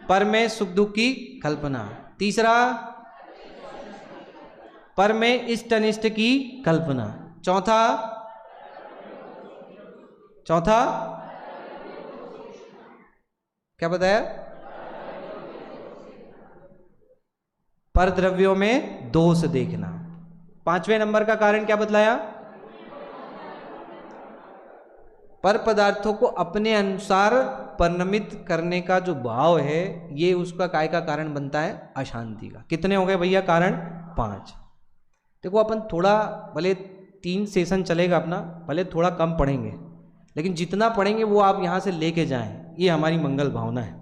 पर में सुख दुख की कल्पना। तीसरा पर में इष्ट अनिष्ट की कल्पना। चौथा क्या बताया? पर द्रव्यों में दोष देखना। 5वें नंबर का कारण क्या बतलाया? पर पदार्थों को अपने अनुसार परिणमित करने का जो भाव है, ये उसका काय का कारण बनता है? अशांति का। कितने हो गए भैया कारण? 5। देखो अपन थोड़ा, भले 3 सेशन चलेगा अपना, भले थोड़ा कम पढ़ेंगे, लेकिन जितना पढ़ेंगे वो आप यहाँ से लेके जाएं, ये हमारी मंगल भावना है,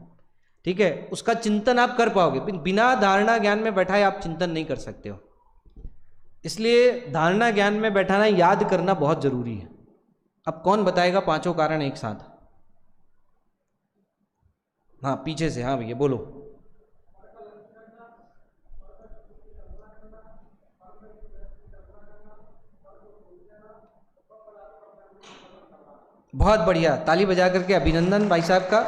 ठीक है। उसका चिंतन आप कर पाओगे। बिना धारणा ज्ञान में बैठाए आप चिंतन नहीं कर सकते हो, इसलिए धारणा ज्ञान में बैठाना, याद करना बहुत जरूरी है। अब कौन बताएगा 5 कारण एक साथ? हाँ पीछे से, हाँ भैया बोलो। बहुत बढ़िया, ताली बजा करके अभिनंदन भाई साहब का।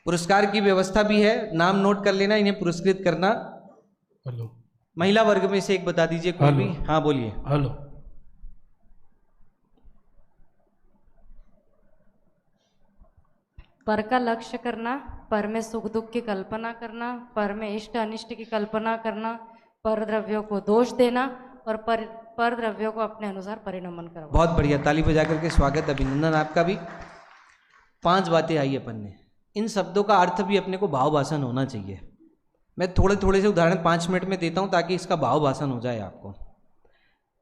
पुरस्कार की व्यवस्था भी है, नाम नोट कर लेना, इन्हें पुरस्कृत करना। हेलो, महिला वर्ग में से एक बता दीजिए कोई भी। हाँ बोलिए। हेलो, पर का लक्ष्य करना, पर में सुख दुख की कल्पना करना, पर में इष्ट अनिष्ट की कल्पना करना, पर द्रव्यों को दोष देना और पर द्रव्यों को अपने अनुसार परिणमन करना। बहुत बढ़िया, ताली बजा करके स्वागत, अभिनंदन आपका भी। 5 बातें आई अपन ने। इन शब्दों का अर्थ भी अपने को भाव भाषण होना चाहिए। मैं थोड़े थोड़े से उदाहरण 5 मिनट में देता हूं ताकि इसका भाव भाषण हो जाए आपको।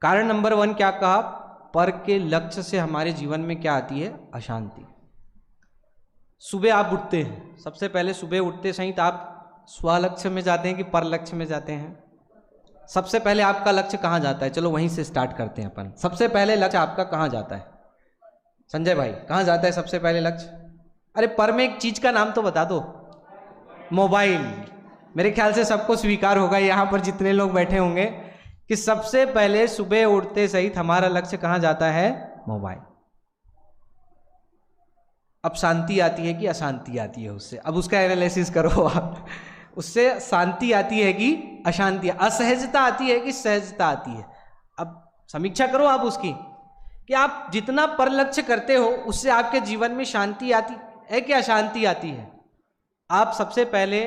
कारण नंबर 1 क्या कहा? पर के लक्ष्य से हमारे जीवन में क्या आती है? अशांति। सुबह आप उठते हैं, सबसे पहले सुबह उठते सही तो आप स्वलक्ष्य में जाते हैं कि पर लक्ष्य में जाते हैं? सबसे पहले आपका लक्ष्य कहाँ जाता है? चलो वहीं से स्टार्ट करते हैं अपन। सबसे पहले लक्ष्य आपका कहाँ जाता है? संजय भाई कहाँ जाता है सबसे पहले लक्ष्य? अरे पर में एक चीज का नाम तो बता दो। मोबाइल। मेरे ख्याल से सबको स्वीकार होगा यहाँ पर जितने लोग बैठे होंगे कि सबसे पहले सुबह उठते सहित हमारा लक्ष्य कहाँ जाता है? मोबाइल। अब शांति आती है कि अशांति आती है उससे, अब उसका एनालिसिस करो आप, उससे शांति आती है कि अशांति, असहजता आती है कि सहजता आती है। अब समीक्षा करो आप उसकी कि आप जितना परलक्ष्य करते हो उससे आपके जीवन में शांति आती है कि अशांति आती है। आप सबसे पहले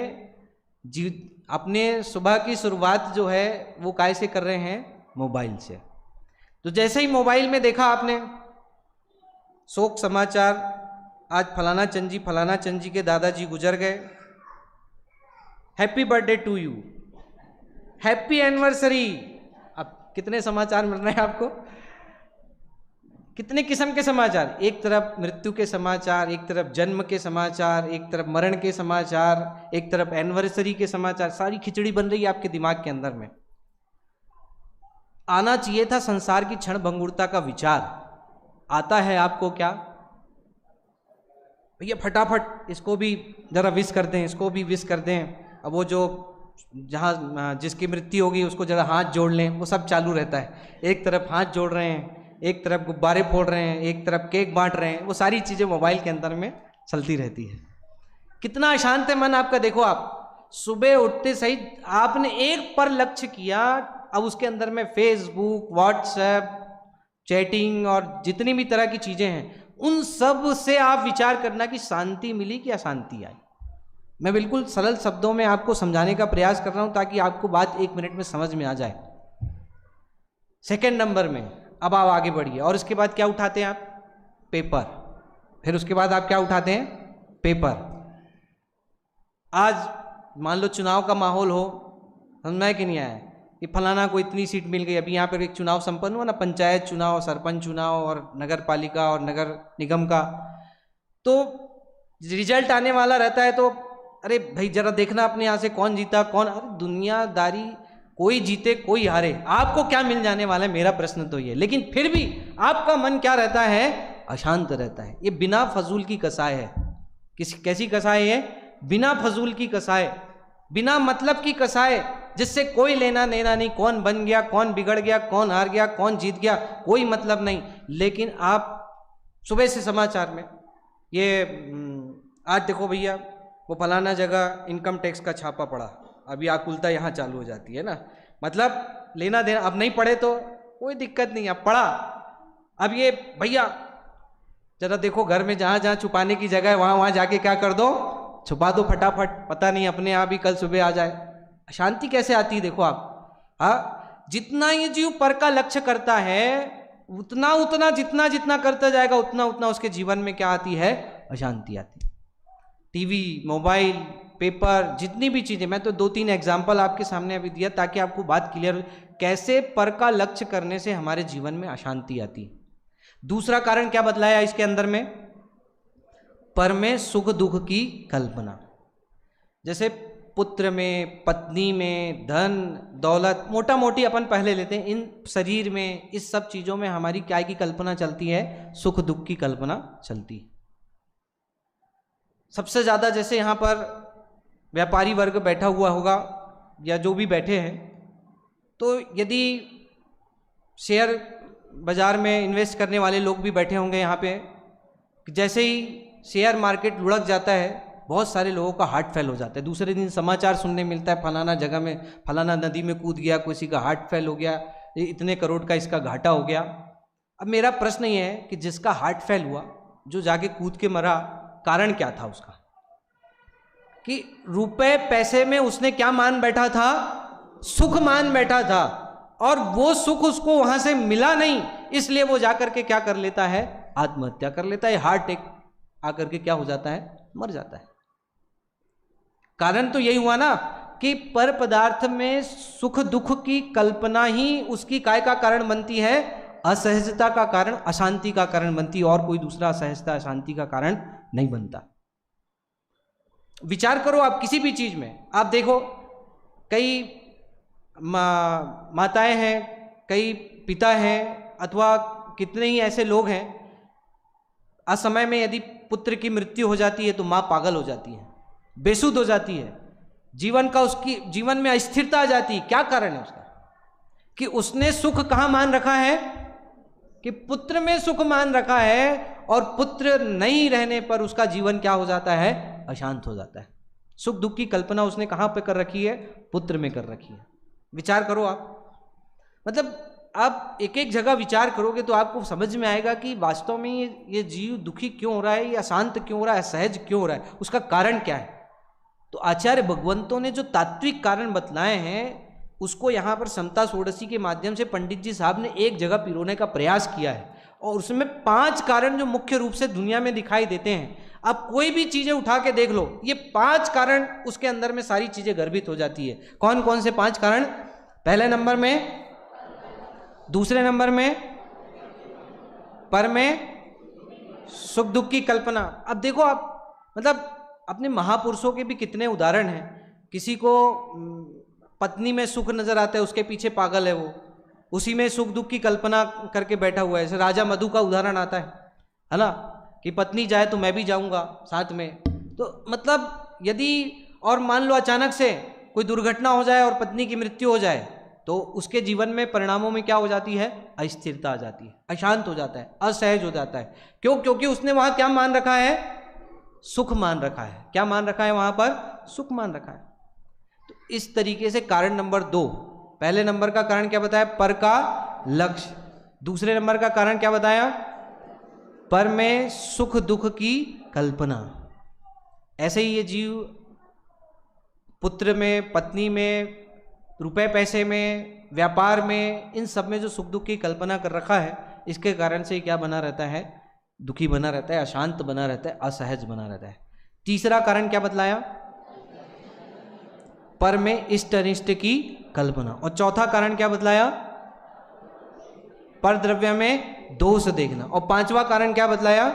अपने सुबह की शुरुआत जो है वो काय से कर रहे हैं? मोबाइल से। तो जैसे ही मोबाइल में देखा आपने शोक समाचार, आज फलाना चंद जी के दादाजी गुजर गए, happy birthday to you, happy anniversary. अब कितने समाचार मिल रहे हैं आपको, कितने किस्म के समाचार, एक तरफ मृत्यु के समाचार, एक तरफ जन्म के समाचार, एक तरफ मरण के समाचार, एक तरफ एनिवर्सरी के समाचार, सारी खिचड़ी बन रही है आपके दिमाग के अंदर में। आना चाहिए था संसार की क्षण भंगुरता का विचार, आता है आपको क्या? भैया फटाफट इसको भी जरा विश कर दें, इसको भी विश कर दें, अब वो जो जहाँ जिसकी मृत्यु होगी उसको जरा हाथ जोड़ लें, वो सब चालू रहता है। एक तरफ हाथ जोड़ रहे हैं, एक तरफ गुब्बारे फोड़ रहे हैं, एक तरफ केक बांट रहे हैं, वो सारी चीज़ें मोबाइल के अंदर में चलती रहती है। कितना अशांत है मन आपका। देखो आप सुबह उठते सही आपने एक पर लक्ष्य किया, अब उसके अंदर में फेसबुक, व्हाट्सएप, चैटिंग और जितनी भी तरह की चीज़ें हैं, उन सब से आप विचार करना कि शांति मिली कि अशांति आई। मैं बिल्कुल सरल शब्दों में आपको समझाने का प्रयास कर रहा हूं ताकि आपको बात 1 मिनट में समझ में आ जाए। सेकंड नंबर में अब आप आगे बढ़िए, और इसके बाद क्या उठाते हैं आप? पेपर। फिर उसके बाद आप क्या उठाते हैं? पेपर। आज मान लो चुनाव का माहौल हो, समझ में कि नहीं आया, ये फलाना को इतनी सीट मिल गई। अभी यहाँ पर एक चुनाव संपन्न हुआ ना, पंचायत चुनाव, सरपंच चुनाव और नगर पालिका और नगर निगम का, तो रिजल्ट आने वाला रहता है। तो अरे भाई जरा देखना अपने यहाँ से कौन जीता कौन, अरे दुनियादारी, कोई जीते कोई हारे, आपको क्या मिल जाने वाला है? मेरा प्रश्न तो ये। लेकिन फिर भी आपका मन क्या रहता है? अशांत रहता है। ये बिना फजूल की कसाय है। कैसी कसाय है? बिना फजूल की कसाय, बिना मतलब की कसाय, जिससे कोई लेना देना नहीं। कौन बन गया, कौन बिगड़ गया, कौन हार गया, कौन जीत गया, कोई मतलब नहीं। लेकिन आप सुबह से समाचार में ये आज देखो भैया वो फलाना जगह इनकम टैक्स का छापा पड़ा, अभी आकुलता यहाँ चालू हो जाती है ना, मतलब लेना देना। अब नहीं पढ़े तो कोई दिक्कत नहीं, अब पढ़ा। अब ये भैया जरा देखो घर में जहाँ जहाँ छुपाने की जगह है वहाँ वहाँ जाके क्या कर दो, छुपा दो फटाफट, पता नहीं अपने आप ही कल सुबह आ जाए। अशांति कैसे आती है देखो आप। हाँ, जितना ये जीव पर का लक्ष्य करता है उतना उतना जितना जितना करता जाएगा उतना उतना उसके जीवन में क्या आती है? अशांति आती है। टीवी, मोबाइल, पेपर, जितनी भी चीज़ें, मैं तो 2-3 एग्जाम्पल आपके सामने अभी दिया ताकि आपको बात क्लियर हो कैसे पर का लक्ष्य करने से हमारे जीवन में अशांति आती है। दूसरा कारण क्या बतलाया इसके अंदर में? पर में सुख दुख की कल्पना। जैसे पुत्र में, पत्नी में, धन दौलत, मोटा मोटी अपन पहले लेते हैं, इन शरीर में, इस सब चीज़ों में हमारी क्या की कल्पना चलती है? सुख दुख की कल्पना चलती है। सबसे ज़्यादा जैसे यहाँ पर व्यापारी वर्ग बैठा हुआ होगा या जो भी बैठे हैं, तो यदि शेयर बाज़ार में इन्वेस्ट करने वाले लोग भी बैठे होंगे यहाँ पे, जैसे ही शेयर मार्केट लुढ़क जाता है बहुत सारे लोगों का हार्ट फेल हो जाता है। दूसरे दिन समाचार सुनने मिलता है फलाना जगह में फलाना नदी में कूद गया, किसी का हार्ट फेल हो गया, इतने करोड़ का इसका घाटा हो गया। अब मेरा प्रश्न ये है कि जिसका हार्ट फेल हुआ, जो जाके कूद के मरा, कारण क्या था उसका? कि रुपए पैसे में उसने क्या मान बैठा था? सुख मान बैठा था, और वो सुख उसको वहां से मिला नहीं, इसलिए वो जाकर के क्या कर लेता है? आत्महत्या कर लेता है, हार्ट अटैक आकर के क्या हो जाता है? मर जाता है। कारण तो यही हुआ ना कि पर पदार्थ में सुख दुख की कल्पना ही उसकी काय का कारण बनती है? असहजता का कारण, अशांति का कारण बनती है, और कोई दूसरा असहजता अशांति का कारण नहीं बनता। विचार करो आप किसी भी चीज में, आप देखो कई माताएं हैं, कई पिता हैं, अथवा कितने ही ऐसे लोग हैं, असमय में यदि पुत्र की मृत्यु हो जाती है तो माँ पागल हो जाती है, बेसुध हो जाती है, जीवन का उसकी जीवन में अस्थिरता आ जाती है। क्या कारण है उसका? कि उसने सुख कहाँ मान रखा है? कि पुत्र में सुख मान रखा है, और पुत्र नहीं रहने पर उसका जीवन क्या हो जाता है, अशांत हो जाता है। सुख दुख की कल्पना उसने कहाँ पे कर रखी है, पुत्र में कर रखी है। विचार करो आप, मतलब आप एक एक जगह विचार करोगे तो आपको समझ में आएगा कि वास्तव में ये जीव दुखी क्यों हो रहा है, या अशांत क्यों हो रहा है, असहज क्यों हो रहा है, उसका कारण क्या है। तो आचार्य भगवंतों ने जो तात्विक कारण बतलाए हैं उसको यहाँ पर समता षोडशी के माध्यम से पंडित जी साहब ने एक जगह पिरोने का प्रयास किया है, और उसमें 5 कारण जो मुख्य रूप से दुनिया में दिखाई देते हैं। आप कोई भी चीजें उठा के देख लो, ये 5 कारण उसके अंदर में सारी चीजें गर्भित हो जाती है। कौन कौन से 5 कारण? पहले नंबर में, दूसरे नंबर में पर में सुख दुख की कल्पना। अब देखो आप, मतलब अपने महापुरुषों के भी कितने उदाहरण हैं। किसी को पत्नी में सुख नजर आता है, उसके पीछे पागल है वो, उसी में सुख दुख की कल्पना करके बैठा हुआ है। जैसे राजा मधु का उदाहरण आता है ना, कि पत्नी जाए तो मैं भी जाऊंगा साथ में। तो मतलब यदि और मान लो अचानक से कोई दुर्घटना हो जाए और पत्नी की मृत्यु हो जाए, तो उसके जीवन में परिणामों में क्या हो जाती है, अस्थिरता आ जाती है, अशांत हो जाता है, असहज हो जाता है। क्यों? क्योंकि उसने वहां क्या मान रखा है, सुख मान रखा है। क्या मान रखा है वहां पर? सुख मान रखा है। तो इस तरीके से कारण नंबर 2, पहले नंबर का कारण क्या बताया, पर का लक्ष्य। दूसरे नंबर का कारण क्या बताया, पर में सुख दुख की कल्पना। ऐसे ही ये जीव पुत्र में, पत्नी में, रुपए पैसे में, व्यापार में, इन सब में जो सुख दुख की कल्पना कर रखा है, इसके कारण से क्या बना रहता है, दुखी बना रहता है, अशांत बना रहता है, असहज बना रहता है। तीसरा कारण क्या बतलाया, पर में इष्ट अनिष्ट की कल्पना। और चौथा कारण क्या बतलाया, पर द्रव्य में दोष देखना। और 5वां कारण क्या बतलाया,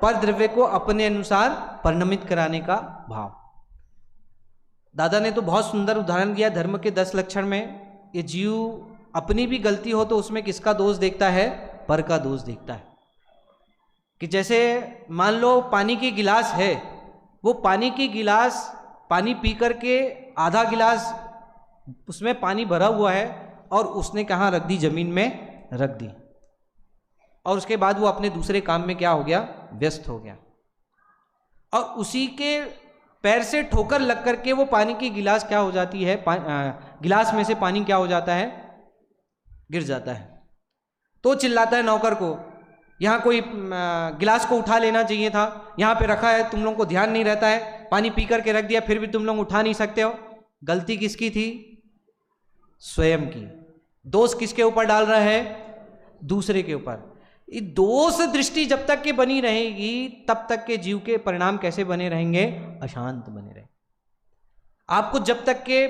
पर द्रव्य को अपने अनुसार परिणमित कराने का भाव। दादा ने तो बहुत सुंदर उदाहरण दिया धर्म के 10 लक्षण में। ये जीव अपनी भी गलती हो तो उसमें किसका दोष देखता है, पर का दोष देखता है। कि जैसे मान लो पानी की गिलास है, वो पानी की गिलास पानी पी करके आधा गिलास उसमें पानी भरा हुआ है और उसने कहाँ रख दी, जमीन में रख दी, और उसके बाद वो अपने दूसरे काम में क्या हो गया, व्यस्त हो गया। और उसी के पैर से ठोकर लग करके वो पानी की गिलास क्या हो जाती है, गिलास में से पानी क्या हो जाता है, गिर जाता है। तो चिल्लाता है नौकर को, यहाँ कोई गिलास को उठा लेना चाहिए था, यहाँ पे रखा है, तुम लोगों को ध्यान नहीं रहता है, पानी पी करके रख दिया, फिर भी तुम लोग उठा नहीं सकते हो। गलती किसकी थी, स्वयं की। दोष किसके ऊपर डाल रहा है, दूसरे के ऊपर। दोष दृष्टि जब तक के बनी रहेगी तब तक के जीव के परिणाम कैसे बने रहेंगे, अशांत बने रहेंगे। आपको जब तक के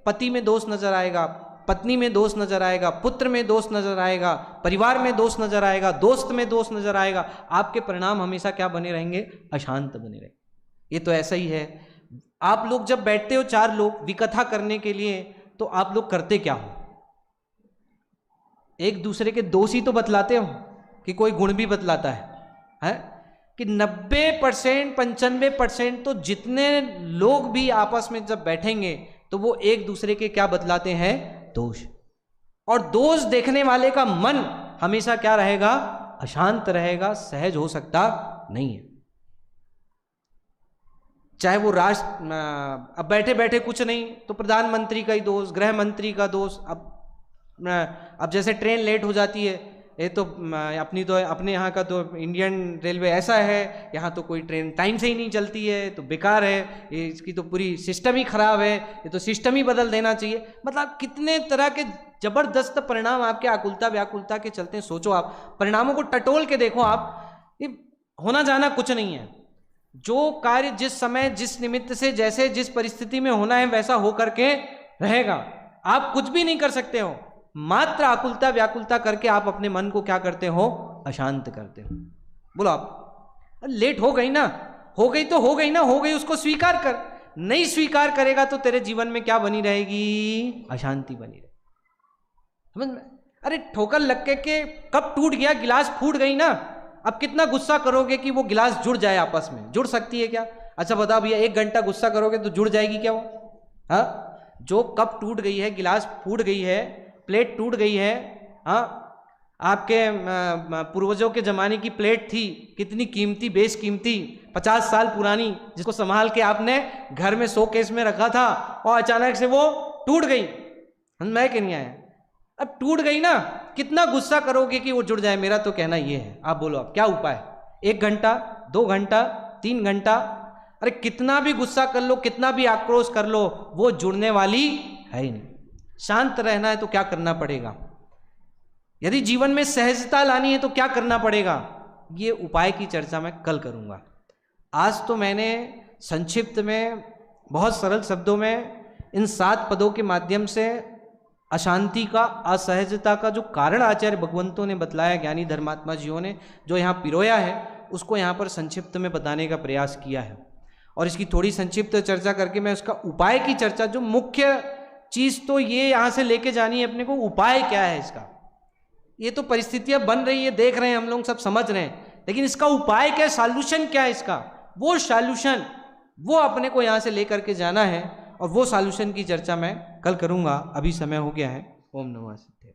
पति में दोष नजर आएगा, पत्नी में दोष नजर आएगा, पुत्र में दोष नजर आएगा, परिवार में दोष नजर आएगा, दोस्त में दोष नजर आएगा, आपके परिणाम हमेशा क्या बने रहेंगे, अशांत बने रहेंगे। ये तो ऐसा ही है। आप लोग जब बैठते हो 4 लोग विकथा करने के लिए, तो आप लोग करते क्या हो, एक दूसरे के दोष ही तो बतलाते हो, कि कोई गुण भी बतलाता है? कि 90% 95% तो जितने लोग भी आपस में जब बैठेंगे तो वो एक दूसरे के क्या बतलाते हैं, दोष। और दोष देखने वाले का मन हमेशा क्या रहेगा, अशांत रहेगा, सहज हो सकता नहीं है। चाहे वो राष्ट्र, अब बैठे बैठे कुछ नहीं तो प्रधानमंत्री का ही दोष, गृह मंत्री का दोष। अब जैसे ट्रेन लेट हो जाती है, ये तो अपने यहाँ का तो इंडियन रेलवे ऐसा है, यहाँ तो कोई ट्रेन टाइम से ही नहीं चलती है, तो बेकार है, ये इसकी तो पूरी सिस्टम ही खराब है, ये तो सिस्टम ही बदल देना चाहिए। मतलब कितने तरह के जबरदस्त परिणाम आपके आकुलता व्याकुलता के चलते हैं। सोचो आप, परिणामों को टटोल के देखो आप, ये होना जाना कुछ नहीं है। जो कार्य जिस समय जिस निमित्त से जैसे जिस परिस्थिति में होना है वैसा हो करके रहेगा। आप कुछ भी नहीं कर सकते हो, मात्र आकुलता व्याकुलता करके आप अपने मन को क्या करते हो, अशांत करते हो। बोलो आप, लेट हो गई ना, हो गई तो हो गई ना, हो गई उसको स्वीकार कर। नहीं स्वीकार करेगा तो तेरे जीवन में क्या बनी रहेगी, अशांति बनी रहेगी। समझ में? अरे ठोकर लग के कब टूट गया, गिलास फूट गई ना, अब कितना गुस्सा करोगे कि वो गिलास जुड़ जाए, आपस में जुड़ सकती है क्या? अच्छा बताओ भैया, 1 घंटा गुस्सा करोगे तो जुड़ जाएगी क्या वो? हाँ, जो कप टूट गई है, गिलास फूट गई है, प्लेट टूट गई है, हाँ, आपके पूर्वजों के ज़माने की प्लेट थी, कितनी कीमती, बेशकीमती, 50 साल पुरानी, जिसको संभाल के आपने घर में शोकेस में रखा था और अचानक से वो टूट गई। मैं कह नहीं आया, अब टूट गई ना, कितना गुस्सा करोगे कि वो जुड़ जाए? मेरा तो कहना ये है, आप बोलो आप क्या उपाय? 1 घंटा, 2 घंटा, 3 घंटा, अरे कितना भी गुस्सा कर लो, कितना भी आक्रोश कर लो, वो जुड़ने वाली है ही नहीं। शांत रहना है तो क्या करना पड़ेगा? यदि जीवन में सहजता लानी है तो क्या करना पड़ेगा? ये उपाय की चर्चा मैं कल करूंगा। आज तो मैंने संक्षिप्त में, बहुत सरल शब्दों में, इन 7 पदों के माध्यम से अशांति का, असहजता का जो कारण आचार्य भगवंतों ने बतलाया, ज्ञानी धर्मात्मा जीवों ने जो यहाँ पिरोया है, उसको यहाँ पर संक्षिप्त में बताने का प्रयास किया है। और इसकी थोड़ी संक्षिप्त चर्चा करके मैं उसका उपाय की चर्चा, जो मुख्य चीज़ तो ये यहाँ से लेके जानी है अपने को, उपाय क्या है इसका। ये तो परिस्थितियां बन रही है, देख रहे हैं हम लोग, सब समझ रहे हैं, लेकिन इसका उपाय क्या है, सॉल्यूशन क्या है इसका, वो सॉल्यूशन वो अपने को यहाँ से लेकर के जाना है। और वो सॉल्यूशन की चर्चा मैं कल करूँगा। अभी समय हो गया है। ओम नमः सिद्धे।